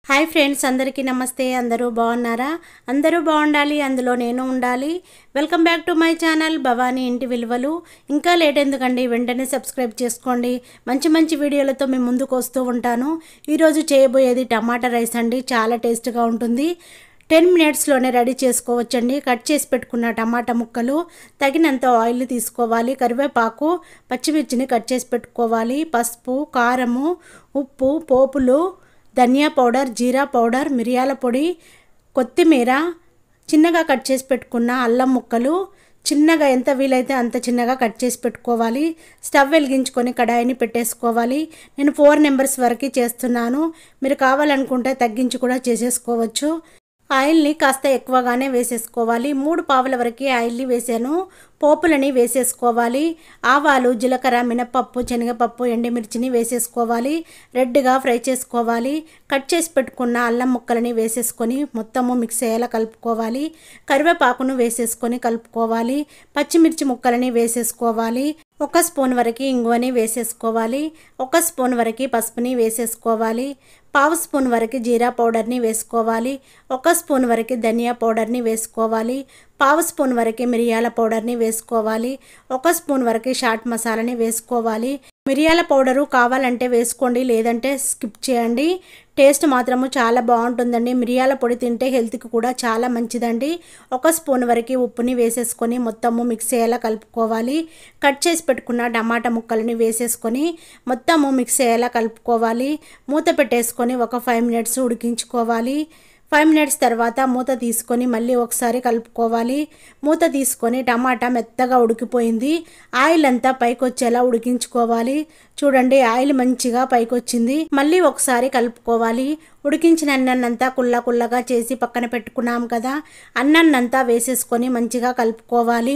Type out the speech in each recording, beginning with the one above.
Hi friends, అందరికీ నమస్తే. అందరూ బాగున్నారా? అందరూ బాగుండాలి, అందులో నేను ఉండాలి. Welcome back to my channel Bhavani ఇంటి విలువలు. ఇంకా లేట్ ఎందుకండి, వెంటనే సబ్స్క్రైబ్ చేసుకోండి. మంచి మంచి వీడియోలతో మేము ముందుకు వస్తూ ఉంటాను. ఈరోజు చేయబోయేది టమాటా రైస్ అండి. చాలా టేస్ట్గా ఉంటుంది. 10 మినిట్స్లోనే రెడీ చేసుకోవచ్చండి. కట్ చేసి పెట్టుకున్న టమాటా ముక్కలు, తగినంత ఆయిల్ తీసుకోవాలి, కరివేపాకు, పచ్చిమిర్చిని కట్ చేసి పెట్టుకోవాలి, పసుపు, కారము, ఉప్పు, పోపులు, ధనియా పౌడర్, జీరా పౌడర్, మిరియాల పొడి, కొత్తిమీర, చిన్నగా కట్ చేసి పెట్టుకున్న అల్లం ముక్కలు, చిన్నగా ఎంత వీలైతే అంత చిన్నగా కట్ చేసి పెట్టుకోవాలి. స్టవ్ వెలిగించుకొని కడాయిని పెట్టేసుకోవాలి. నేను 4 మెంబర్స్ వరకు చేస్తున్నాను. మీరు కావాలనుకుంటే తగ్గించి కూడా చేసేసుకోవచ్చు. ఆయిల్ని కాస్త ఎక్కువగానే వేసేసుకోవాలి. 3 పావుల వరకు ఆయిల్ని వేసాను. పోపులని వేసేసుకోవాలి. ఆవాలు, జీలకర్ర, మినపప్పు, శనగపప్పు, ఎండుమిర్చిని వేసేసుకోవాలి. రెడ్గా ఫ్రై చేసుకోవాలి. కట్ చేసి పెట్టుకున్న అల్లం ముక్కలని వేసేసుకొని మొత్తము మిక్స్ అయ్యేలా కలుపుకోవాలి. కరివేపాకును వేసేసుకొని కలుపుకోవాలి. పచ్చిమిర్చి ముక్కలని వేసేసుకోవాలి. 1 స్పూన్ వరకు ఇంగువని వేసేసుకోవాలి. 1 స్పూన్ వరకు పసుపుని వేసేసుకోవాలి. 1/2 స్పూన్ వరకు జీరా పౌడర్ని వేసుకోవాలి. 1 స్పూన్ వరకు ధనియా పౌడర్ని వేసుకోవాలి. 1/2 స్పూన్ వరకు మిరియాల పౌడర్ని వేసుకోవాలి. 1 స్పూన్ వరకు చాట్ మసాలాని వేసుకోవాలి. మిరియాల పౌడరు కావాలంటే వేసుకోండి, లేదంటే స్కిప్ చేయండి. టేస్ట్ మాత్రము చాలా బాగుంటుందండి. మిరియాల పొడి తింటే హెల్త్కి కూడా చాలా మంచిదండి. 1 స్పూన్ వరకు ఉప్పుని వేసేసుకొని మొత్తము మిక్స్ అయ్యేలా కలుపుకోవాలి. కట్ చేసి పెట్టుకున్న టమాటా ముక్కలని వేసేసుకొని మొత్తము మిక్స్ అయ్యేలా కలుపుకోవాలి. మూత పెట్టేసుకొని ఒక 5 మినిట్స్ ఉడికించుకోవాలి. 5 మినిట్స్ తర్వాత మూత తీసుకొని మళ్ళీ ఒకసారి కలుపుకోవాలి. మూత తీసుకొని టమాటా మెత్తగా ఉడికిపోయింది. ఆయిల్ అంతా పైకి వచ్చేలా ఉడికించుకోవాలి. చూడండి, ఆయిల్ మంచిగా పైకి వచ్చింది. మళ్ళీ ఒకసారి కలుపుకోవాలి. ఉడికించిన అన్నాన్నంతా కుల్లగా చేసి పక్కన పెట్టుకున్నాం కదా, అన్నాన్నంతా వేసేసుకొని మంచిగా కలుపుకోవాలి.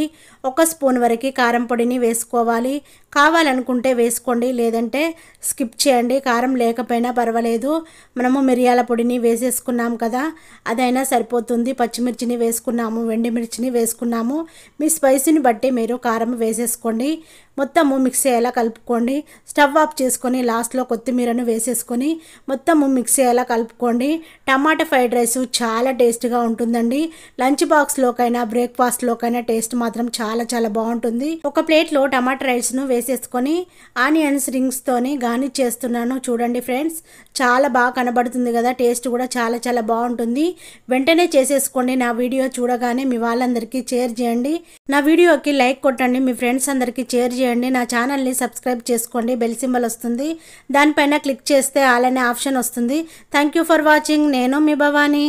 1 స్పూన్ వరకు కారం పొడిని వేసుకోవాలి. కావాలనుకుంటే వేసుకోండి, లేదంటే స్కిప్ చేయండి. కారం లేకపోయినా పర్వాలేదు. మనము మిరియాల పొడిని వేసేసుకున్నాం కదా, అదైనా సరిపోతుంది. పచ్చిమిర్చిని వేసుకున్నాము, ఎండుమిర్చిని వేసుకున్నాము. మీ స్పైసీని బట్టి మీరు కారం వేసేసుకోండి. మొత్తము మిక్స్ అయ్యేలా కలుపుకోండి. స్టవ్ ఆఫ్ చేసుకొని లాస్ట్లో కొత్తిమీరను వేసేసుకొని మొత్తము మిక్స్ అయ్యేలా కలుపుకోండి. టమాటా ఫ్రైడ్ రైస్ చాలా టేస్ట్గా ఉంటుందండి. లంచ్ బాక్స్లోకైనా బ్రేక్ఫాస్ట్లోకైనా టేస్ట్ మాత్రం చాలా బాగుంటుంది. ఒక ప్లేట్లో టమాటా రైస్ను వేసేసుకొని ఆనియన్స్ రింగ్స్తోని గార్నిష్ చేస్తున్నాను. చూడండి ఫ్రెండ్స్, చాలా బాగా కనబడుతుంది కదా. టేస్ట్ కూడా చాలా బాగుంటుంది. వెంటనే చేసేసుకోండి. నా వీడియో చూడగానే మీ వాళ్ళందరికీ షేర్ చేయండి. నా వీడియోకి లైక్ కొట్టండి. మీ ఫ్రెండ్స్ అందరికీ షేర్ చేయండి. నా ఛానల్ని సబ్స్క్రైబ్ చేసుకోండి. బెల్ సింబల్ వస్తుంది, దానిపైన క్లిక్ చేస్తే ఆల్ అనే ఆప్షన్ వస్తుంది. Thank you for watching. నేను మీ భవానీ.